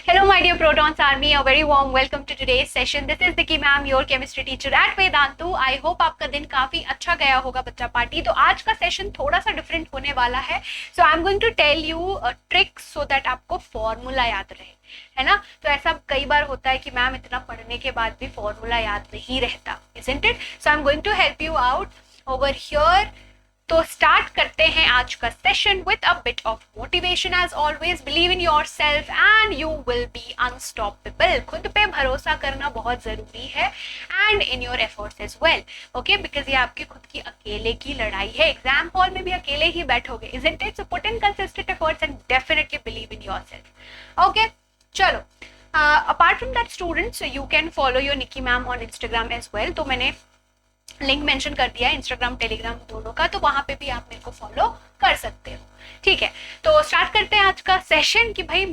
Hello, my dear Protons Army. A very warm welcome to today's session. This is Nikki ma'am, your chemistry teacher at Vedantu. I hope आपका दिन काफी अच्छा गया होगा बच्चा party. तो आज का सेशन थोड़ा सा डिफरेंट होने वाला है. So I'm going to tell you a trick so that आपको फॉर्मूला याद रहे, है ना. तो ऐसा कई बार होता है कि मैम इतना पढ़ने के बाद भी फॉर्मूला याद नहीं रहता, isn't it? So I'm going to help you out over here. तो स्टार्ट करते हैं आज का session with a bit of motivation. As always believe in your self and you will be unstoppable. खुद पे भरोसा करना बहुत जरूरी है and in your efforts as well. Okay, because ये आपकी खुद की अकेले की लड़ाई है. एग्जाम हॉल में भी अकेले ही बैठोगे, isn't it? So put in consistent efforts and definitely believe in your self. Okay, चलो. Apart from that students, you can follow your Nikki ma'am on Instagram as well. तो मैंने लिंक मेंशन कर दिया है इंस्टाग्राम टेलीग्राम दोनों का, तो वहां पे भी आप मेरे को फॉलो कर सकते हो. ठीक है, तो स्टार्ट करते हैं आज का सेशन कि भाई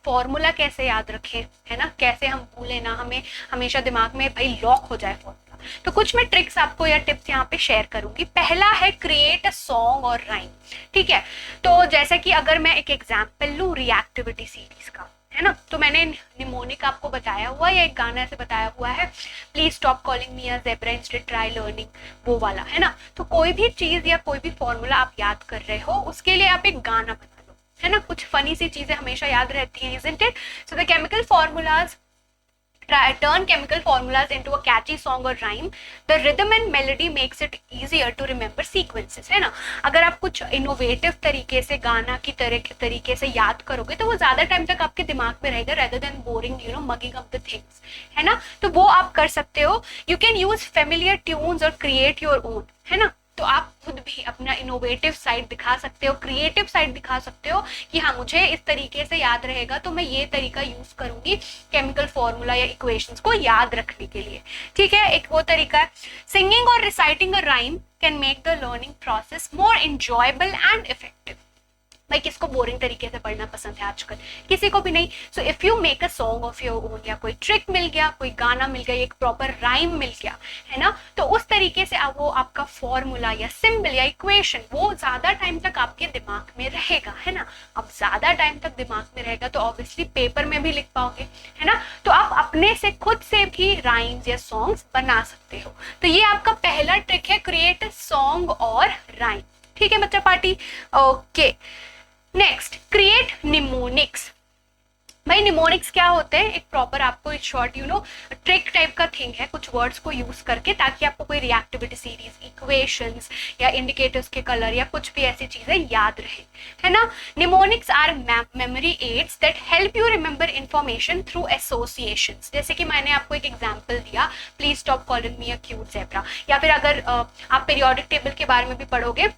फॉर्मूला कैसे याद रखें, है ना. कैसे हम भूलें ना, हमें हमेशा दिमाग में भाई लॉक हो जाए फॉर्मूला. तो कुछ मैं ट्रिक्स आपको या टिप्स यहाँ पे शेयर करूंगी. पहला है क्रिएट अ सॉन्ग और राइम. ठीक है, तो जैसे कि अगर मैं एक एग्जाम्पल लूँ रिएक्टिविटी सीरीज का, है ना, तो मैंने निमोनिक आपको बताया हुआ या एक गाना ऐसे बताया हुआ है, please stop calling me a zebra instead try learning, वो वाला, है ना. तो कोई भी चीज या कोई भी फॉर्मूला आप याद कर रहे हो, उसके लिए आप एक गाना बना लो, है ना. कुछ फनी सी चीजें हमेशा याद रहती हैं, isn't it? So the chemical formulas turn chemical formulas into a catchy song or rhyme. The rhythm and melody makes it easier to remember sequences, है ना. अगर आप कुछ इनोवेटिव तरीके से गाना की तरीके से याद करोगे तो वो ज्यादा टाइम तक आपके दिमाग में रहेगा, rather than boring, you know, mugging up the things, है ना. तो वो आप कर सकते हो. You can use familiar tunes और create your own, है ना. तो आप खुद भी अपना इनोवेटिव साइड दिखा सकते हो, क्रिएटिव साइड दिखा सकते हो कि हाँ मुझे इस तरीके से याद रहेगा तो मैं ये तरीका यूज करूंगी केमिकल फॉर्मूला या इक्वेशंस को याद रखने के लिए. ठीक है, एक वो तरीका है. सिंगिंग और reciting a rhyme can make the learning process more enjoyable and effective. भाई किसको बोरिंग तरीके से पढ़ना पसंद है आजकल? किसी को भी नहीं. So if you make a song of your own, या कोई ट्रिक मिल गया, कोई गाना मिल गया, एक प्रॉपर राइम मिल गया, है ना, तो उस तरीके से वो आपका फॉर्मूला या सिंबल या इक्वेशन वो ज्यादा टाइम तक आपके दिमाग में रहेगा, है ना. अब ज्यादा टाइम तक दिमाग में रहेगा तो ऑब्वियसली पेपर में भी लिख पाओगे, है ना. तो आप अपने से खुद से भी राइम्स या सॉन्ग्स बना सकते हो. तो ये आपका पहला ट्रिक है, क्रिएट अ सॉन्ग और राइम. ठीक है बच्चा party. Okay, next, create mnemonics. भाई निमोनिक्स क्या होते हैं? एक प्रॉपर आपको एक शॉर्ट ट्रिक टाइप का थिंग है, कुछ वर्ड्स को यूज करके, ताकि आपको कोई रिएक्टिविटी सीरीज, इक्वेशंस या इंडिकेटर्स के कलर या कुछ भी ऐसी चीजें याद रहे, है ना. Mnemonics are memory aids that help you remember information through associations. जैसे कि मैंने आपको एक एग्जांपल दिया, please stop calling me a cute zebra. या फिर अगर आप पीरियोडिक टेबल के बारे में भी पढ़ोगे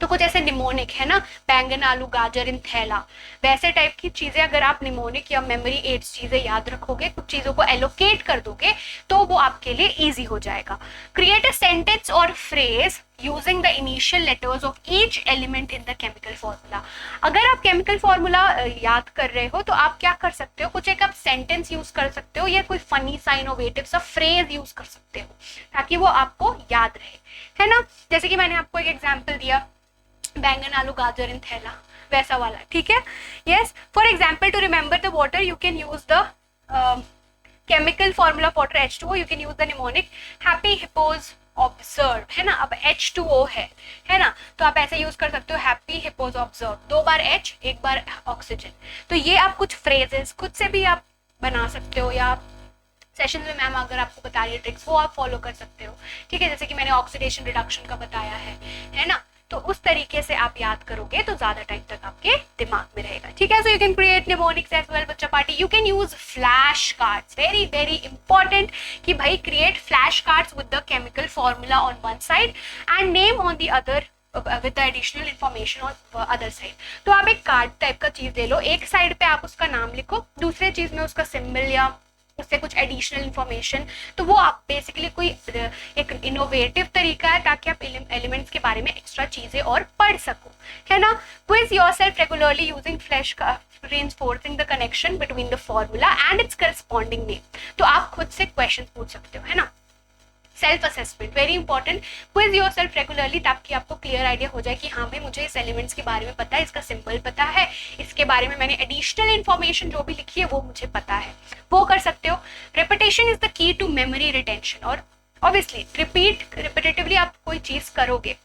तो कुछ ऐसे निमोनिक, है ना, बैंगन आलू गाजर इन थैला, वैसे टाइप की चीजें अगर आप निमोनिक या मेमोरी एड्स चीजें याद रखोगे, कुछ चीजों को एलोकेट कर दोगे, तो वो आपके लिए इजी हो जाएगा. क्रिएट अ सेंटेंस और phrase using the initial letters of each element in the chemical formula. अगर आप केमिकल फॉर्मूला याद कर रहे हो तो आप क्या कर सकते हो, कुछ एक आप सेंटेंस यूज कर सकते हो या कोई फनी सा इनोवेटिव सा फ्रेज यूज कर सकते हो, ताकि वो आपको याद रहे, है ना. जैसे कि मैंने आपको एक एग्जाम्पल दिया, बैंगन आलू गाजर इन थैला, वैसा वाला. ठीक है. Yes, for example, to remember the water you can use the chemical formula water H2O, you can use the mnemonic happy hippos observe, है ना. अब H2O है ना, तो आप ऐसे यूज कर सकते हो, हैप्पी हिप्पोज ऑब्जर्व, 2 बार H 1 बार ऑक्सीजन. तो ये आप कुछ फ्रेजेस खुद से भी आप बना सकते हो, या सेशन में मैम अगर आपको बता रही है ट्रिक्स वो आप फॉलो कर सकते हो. ठीक है, जैसे कि मैंने ऑक्सीडेशन रिडक्शन का बताया है ना. तो उस तरीके से आप याद करोगे तो ज्यादा टाइम तक आपके दिमाग में रहेगा. ठीक है, so you can create mnemonics as well बच्चा party. You can use flash cards, very very important कि भाई create flash cards with the chemical formula on one side and name on the other with the additional information on other side. तो आप एक card type का चीज ले लो, एक side पे आप उसका नाम लिखो, दूसरे चीज में उसका सिंबल या उससे कुछ एडिशनल इंफॉर्मेशन. तो वो आप बेसिकली कोई एक इनोवेटिव तरीका है ताकि आप एलिमेंट्स के बारे में एक्स्ट्रा चीजें और पढ़ सको, है ना. Quiz yourself regularly using flash reinforcing the connection between the formula and its corresponding name. तो आप खुद से क्वेश्चन पूछ सकते हो, है ना. Self assessment very important, quiz your self regularly, ताकि आपको क्लियर आइडिया हो जाए कि हाँ भाई मुझे इस एलिमेंट्स के बारे में पता है, इसका सिंबल पता है, इसके बारे में मैंने एडिशनल इन्फॉर्मेशन जो भी लिखी है वो मुझे पता है, वो कर सकते हो। Repetition is the key to memory retention, और ऑब्वियसली रिपीटेटिवली आप कोई चीज करोगे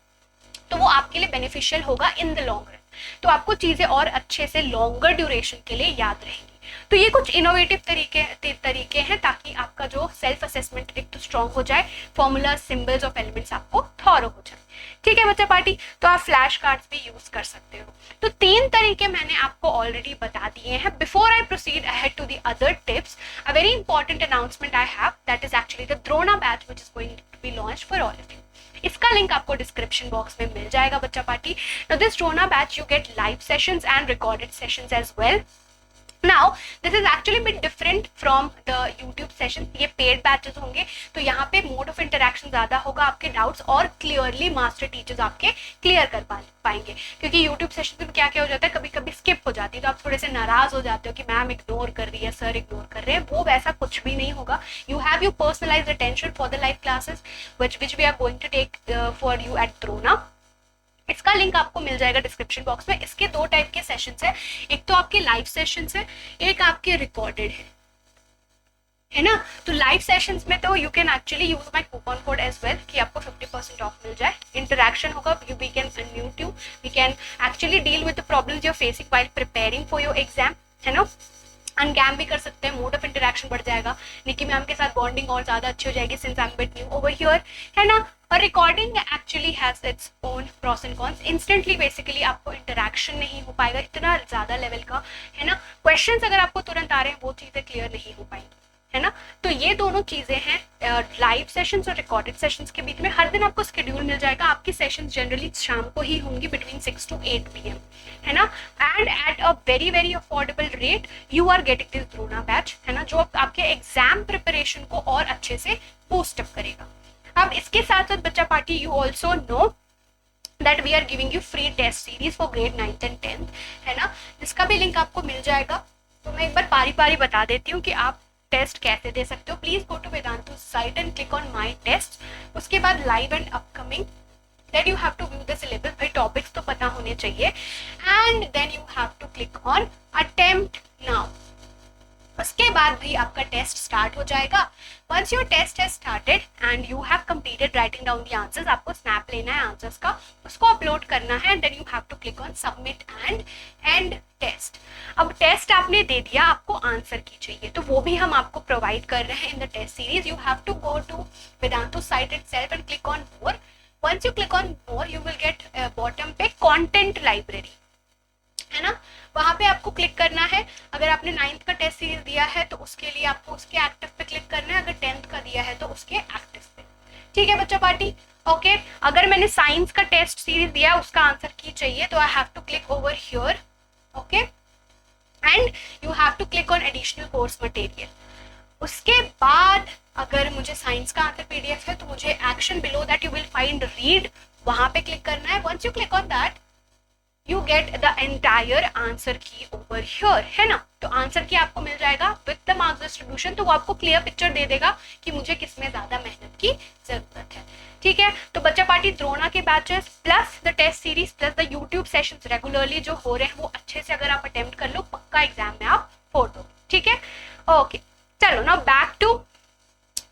तो वो आपके लिए बेनिफिशियल होगा इन द लॉन्ग रन, तो आपको चीजें और अच्छे से लॉन्गर ड्यूरेशन के लिए याद रहेंगी। तो ये कुछ इनोवेटिव तरीके हैं ताकि आपका जो सेल्फ असेसमेंट एक तो स्ट्रॉन्ग हो जाए, फॉर्मूला सिंबल्स ऑफ एलिमेंट्स आपको थॉरो हो जाए। ठीक है बच्चा पार्टी, तो आप फ्लैश कार्ड्स भी यूज कर सकते हो। तो 3 तरीके मैंने आपको ऑलरेडी बता दिए हैं। Before I proceed ahead to the other tips, a very important announcement I have, that is actually the Drona batch which is going to be launched for all of you. इसका लिंक आपको description box में मिल जाएगा बच्चा party. Now this Drona batch you get live sessions and recorded sessions as well. Now this is actually a bit different from the YouTube sessions, ये paid batches होंगे, तो यहाँ पे मोड ऑफ इंटरेक्शन ज्यादा होगा, आपके डाउट्स और क्लियरली मास्टर टीचर्स आपके क्लियर कर पाएंगे, क्योंकि YouTube सेशन में क्या क्या हो जाता है, कभी कभी स्किप हो जाती है, तो आप थोड़े से नाराज हो जाते हो कि मैम इग्नोर कर रही है, सर इग्नोर कर रहे हैं, वो वैसा कुछ भी नहीं होगा। You have your personalised attention for the live classes which we are going to take for you at Drona. इसका लिंक आपको मिल जाएगा डिस्क्रिप्शन बॉक्स में। इसके 2 टाइप के सेशंस है, एक तो आपके लाइव सेशंस है, एक आपके रिकॉर्डेड है ना। तो लाइव सेशंस में तो you can actually use my coupon code as well कि आपको 50% ऑफ मिल जाए। इंटरेक्शन होगा, we can unmute you, we can actually deal with the problems you are facing while preparing for your exam, है ना। Uncam भी कर सकते हैं, मोड ऑफ इंटरेक्शन बढ़ जाएगा, निकी मैम के साथ बॉन्डिंग और ज्यादा अच्छी हो जाएगी since I am bit new over here, है ना। और recording actually has its own pros and cons. Instantly basically आपको इंटरेक्शन नहीं हो पाएगा इतना ज्यादा लेवल का, है ना। क्वेश्चंस अगर आपको तुरंत आ रहे हैं वो चीजें क्लियर नहीं हो पाएंगी, है ना। तो ये दोनों चीजें हैं लाइव सेशंस और रिकॉर्डेड सेशंस के बीच में। हर दिन आपको शेड्यूल मिल जाएगा, आपकी सेशंस जनरली शाम को ही होंगी बिटवीन 6 to 8 PM, है ना। And at a very very affordable rate you are getting this Drona batch, है ना, जो आपके एग्जाम प्रिपरेशन को और अच्छे से बूस्ट अप करेगा। अब इसके साथ साथ बच्चा party you also know that we are giving you free test series for grade 9th and 10th, है ना। इसका भी लिंक आपको मिल जाएगा। तो मैं एक बार पारी पारी बता देती हूँ कि आप टेस्ट कैसे दे सकते हो। Please go to Vedantu site and click on my test, उसके बाद live and upcoming, then you have to view the syllabus, भाई टॉपिक्स तो पता होने चाहिए, and then you have to click on attempt now. उसके बाद भी आपका टेस्ट स्टार्ट हो जाएगा। Once your test has started and you have completed writing down the answers, आपको स्नैप लेना है आंसर्स का, उसको अपलोड करना है, then you have to click on submit and end test. अब टेस्ट आपने दे दिया, आपको आंसर की चाहिए, तो वो भी हम आपको प्रोवाइड कर रहे हैं in the test series. You have to go to Vedantu site itself and click on more. Once you click on more you will get bottom पे कंटेंट लाइब्रेरी, है ना, वहां पे आपको क्लिक करना है। अगर आपने 9th का टेस्ट सीरीज दिया है तो उसके लिए आपको उसके एक्टिव पे क्लिक करना है, अगर 10th का दिया है तो उसके एक्टिव पे। ठीक है बच्चा पार्टी, ओके। अगर मैंने साइंस का टेस्ट सीरीज दिया उसका आंसर की चाहिए तो I have to click over here, okay, and you have to click on additional course material. उसके बाद अगर मुझे साइंस का आंसर PDF है तो मुझे action below that you will find read, वहां पे क्लिक करना है। Once you click on that you get the entire answer key over here, है ना। तो आंसर की आपको मिल जाएगा with the marks distribution, तो वो आपको क्लियर पिक्चर दे देगा कि मुझे किसमें ज्यादा मेहनत की जरूरत है। ठीक है, तो बच्चा पार्टी द्रोणा के batches plus the test series plus the YouTube sessions regularly जो हो रहे हैं वो अच्छे से अगर आप अटेम्प्ट कर लो, पक्का एग्जाम में आप फोड़ दो। ठीक है, ओके, चलो now back to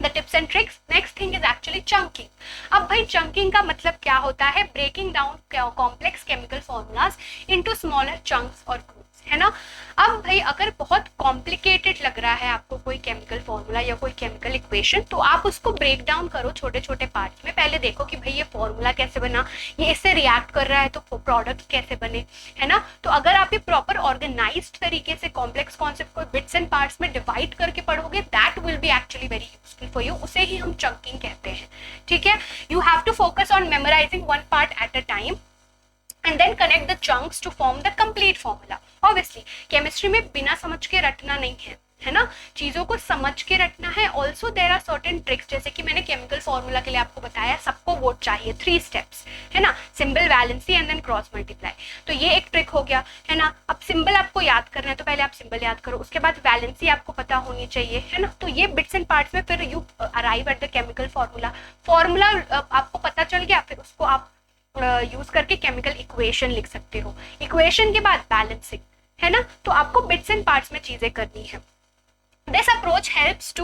the tips and tricks. Next thing is actually chunking. अब भाई chunking का मतलब क्या होता है? Breaking down complex chemical formulas into smaller chunks और groups, है ना। अब भाई अगर बहुत कॉम्प्लिकेटेड लग रहा है आपको कोई केमिकल फॉर्मूला या कोई केमिकल इक्वेशन, तो आप उसको ब्रेक डाउन करो छोटे छोटे पार्ट्स में। पहले देखो कि भाई ये फॉर्मूला कैसे बना, ये इससे रिएक्ट कर रहा है तो प्रोडक्ट कैसे बने, है ना। तो अगर आप ये प्रॉपर ऑर्गेनाइज्ड तरीके से कॉम्प्लेक्स कॉन्सेप्ट को बिट्स एंड पार्ट्स में डिवाइड करके पढ़ोगे, that will be actually very useful for you. उसे ही हम चंकिंग कहते हैं। ठीक है, you have to focus on memorising one part at a time and then connect the chunks to form the complete formula. Obviously, chemistry में बिना समझ के रटना नहीं है, है ना, चीजों को समझ के रखना है। Also there are certain tricks, जैसे कि मैंने केमिकल फॉर्मूला के लिए आपको बताया, सबको वो चाहिए 3 स्टेप्स, है ना, symbol, valency and then cross multiply. तो ये एक ट्रिक हो गया, है ना। अब सिंबल आपको याद करना है तो पहले आप सिंबल याद करो, उसके बाद वैलेंसी आपको पता होनी चाहिए, है ना। तो ये बिट्स एंड पार्ट्स में फिर you arrive at the chemical formula. Formula आपको पता चल गया, फिर उसको आप यूज करके केमिकल इक्वेशन लिख सकते हो। इक्वेशन के बाद बैलेंसिंग, है ना। तो आपको बिट्स एंड पार्ट्स में चीजें करनी है। This approach helps to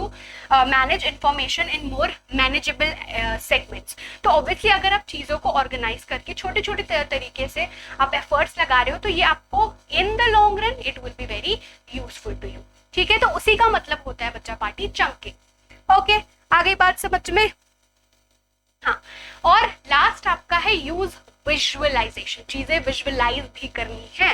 manage information in more manageable segments. तो obviously अगर आप चीज़ों को organize करके छोटे छोटे तरीके से आप efforts लगा रहे हो तो ये आपको in the long run it will be very useful to you। ठीक है, तो उसी का मतलब होता है बच्चा पार्टी चंकिंग। ओके, आगे बात समझ में। हाँ, और लास्ट आपका है यूज विजुअलाइजेशन, चीजें विजुअलाइज भी करनी है।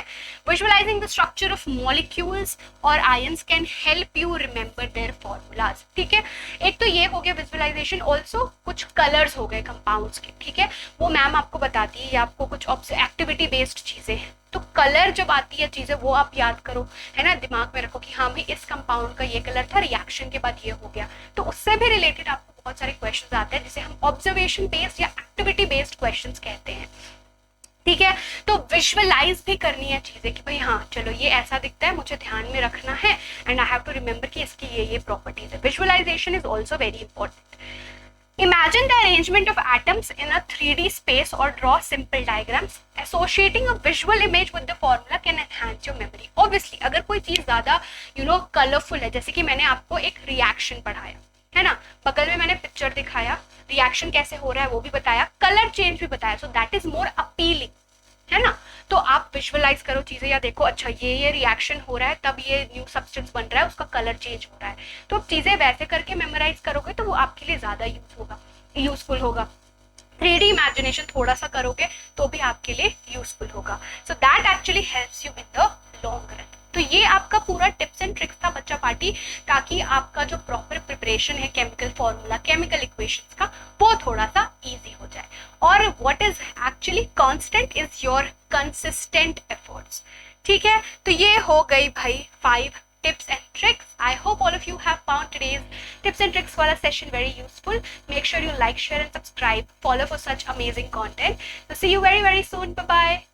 Visualizing the structure of molecules और ions can help you remember their formulas. ठीक है, एक तो ये हो गया विजुअलाइजेशन। ऑल्सो कुछ कलर्स हो गए कंपाउंड्स के, ठीक है, वो मैम आपको बताती है, या आपको कुछ एक्टिविटी बेस्ड चीजें हैं तो कलर जब आती है चीजें वो आप याद करो, है ना, दिमाग में रखो कि हाँ भाई इस कंपाउंड का ये कलर था, रिएक्शन के बाद ये हो गया। तो उससे भी रिलेटेड आपको बहुत सारे क्वेश्चंस आते हैं जिसे हम ऑब्जर्वेशन बेस्ड या एक्टिविटी बेस्ड क्वेश्चंस कहते हैं। ठीक है, तो विजुअलाइज भी करनी है चीजें कि भाई हाँ चलो ये ऐसा दिखता है, मुझे ध्यान में रखना है and I have to remember कि इसकी ये प्रॉपर्टीज है। Visualisation is also very important. Imagine the arrangement of atoms in a 3D space or draw simple diagrams. Associating a visual image with the formula can enhance your memory. Obviously, अगर कोई चीज ज्यादा colourful है, जैसे कि मैंने आपको एक रिएक्शन पढ़ाया, है ना, बगल में मैंने पिक्चर दिखाया, रिएक्शन कैसे हो रहा है वो भी बताया, कलर चेंज भी बताया, so that is more appealing, है ना। तो आप विजुअलाइज करो चीजें, या देखो अच्छा ये रिएक्शन हो रहा है तब ये न्यू सब्सटेंस बन रहा है, उसका कलर चेंज हो रहा है। तो आप चीजें वैसे करके मेमोराइज करोगे तो वो आपके लिए ज्यादा यूजफुल होगा। 3D इमेजिनेशन थोड़ा सा करोगे तो भी आपके लिए यूजफुल होगा। So that actually helps you in the long run. तो ये आपका पूरा टिप्स एंड ट्रिक्स था बच्चा पार्टी, ताकि आपका जो प्रॉपर प्रिपरेशन है केमिकल फॉर्मूला, केमिकल इक्वेशंस का, वो थोड़ा सा इजी हो जाए। और what is actually constant is your consistent efforts. ठीक है, तो ये हो गई भाई 5 tips and tricks. I hope all of you have found today's tips and tricks wala session very useful. Make sure you like, share and subscribe. Follow for such amazing content. So see you very soon. Bye bye.